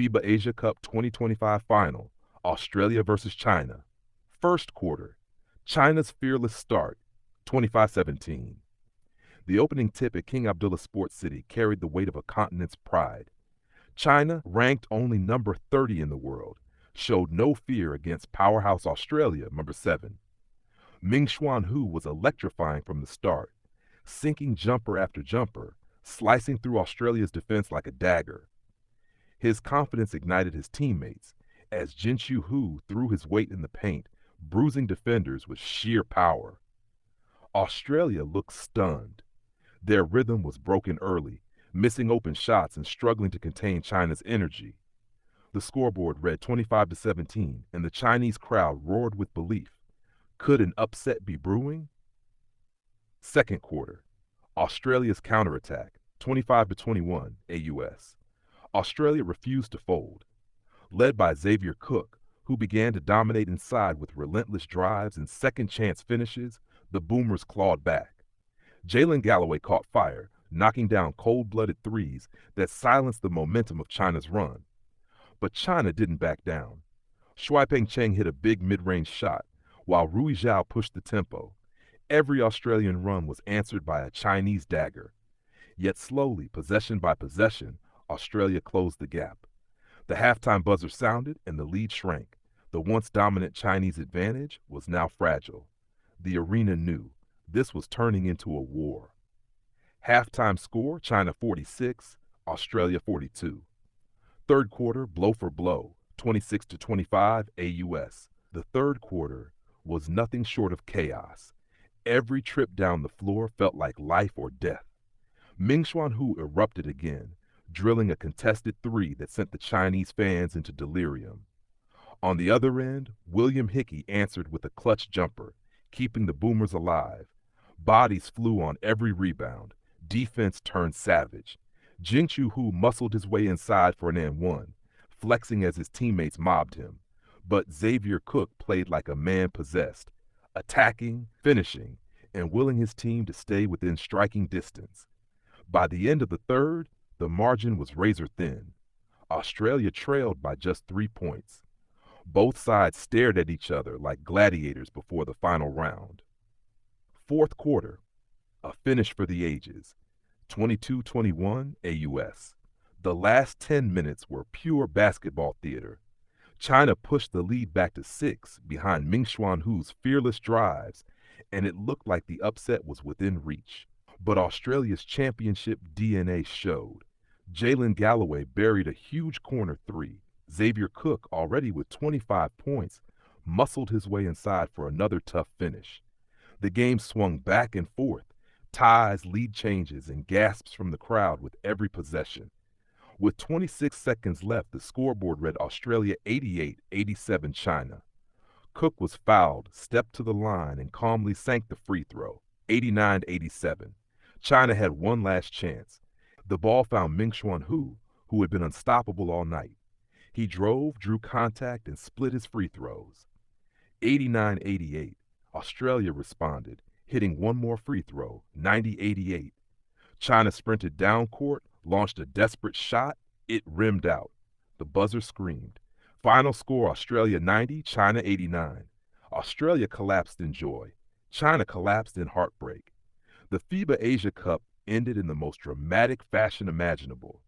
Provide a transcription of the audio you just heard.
FIBA Asia Cup 2025 Final, Australia versus China. First quarter, China's fearless start, 25-17. The opening tip at King Abdullah Sports City carried the weight of a continent's pride. China, ranked only number 30 in the world, showed no fear against powerhouse Australia, number 7. Mingxuan Hu was electrifying from the start, sinking jumper after jumper, slicing through Australia's defense like a dagger. His confidence ignited his teammates as Jinshu Hu threw his weight in the paint, bruising defenders with sheer power. Australia looked stunned. Their rhythm was broken early, missing open shots and struggling to contain China's energy. The scoreboard read 25-17, and the Chinese crowd roared with belief. Could an upset be brewing? Second quarter, Australia's counterattack, 25-21 AUS. Australia refused to fold. Led by Xavier Cook, who began to dominate inside with relentless drives and second-chance finishes, the Boomers clawed back. Jaylin Galloway caught fire, knocking down cold-blooded threes that silenced the momentum of China's run. But China didn't back down. Shuai Pengcheng hit a big mid-range shot, while Rui Zhao pushed the tempo. Every Australian run was answered by a Chinese dagger. Yet slowly, possession by possession, Australia closed the gap. The halftime buzzer sounded and the lead shrank. The once dominant Chinese advantage was now fragile. The arena knew this was turning into a war. Halftime score, China 46, Australia 42. Third quarter, blow for blow, 26-25 AUS. The third quarter was nothing short of chaos. Every trip down the floor felt like life or death. Mingxuan Hu erupted again, drilling a contested three that sent the Chinese fans into delirium. On the other end, William Hickey answered with a clutch jumper, keeping the Boomers alive. Bodies flew on every rebound. Defense turned savage. Jinshu Hu muscled his way inside for an and-one, flexing as his teammates mobbed him. But Xavier Cook played like a man possessed, attacking, finishing, and willing his team to stay within striking distance. By the end of the third, the margin was razor thin. Australia trailed by just 3 points. Both sides stared at each other like gladiators before the final round. Fourth quarter, a finish for the ages, 22-21 AUS. The last 10 minutes were pure basketball theater. China pushed the lead back to 6 behind Mingxuan Hu's fearless drives, and it looked like the upset was within reach. But Australia's championship DNA showed. Jaylin Galloway buried a huge corner three. Xavier Cook, already with 25 points, muscled his way inside for another tough finish. The game swung back and forth, ties, lead changes, and gasps from the crowd with every possession. With 26 seconds left, the scoreboard read Australia 88-87 China. Cook was fouled, stepped to the line, and calmly sank the free throw, 89-87. China had one last chance. The ball found Mingxuan Hu, who had been unstoppable all night. He drove, drew contact, and split his free throws. 89-88. Australia responded, hitting one more free throw, 90-88. China sprinted down court, launched a desperate shot. It rimmed out. The buzzer screamed. Final score, Australia 90, China 89. Australia collapsed in joy. China collapsed in heartbreak. The FIBA Asia Cup ended in the most dramatic fashion imaginable.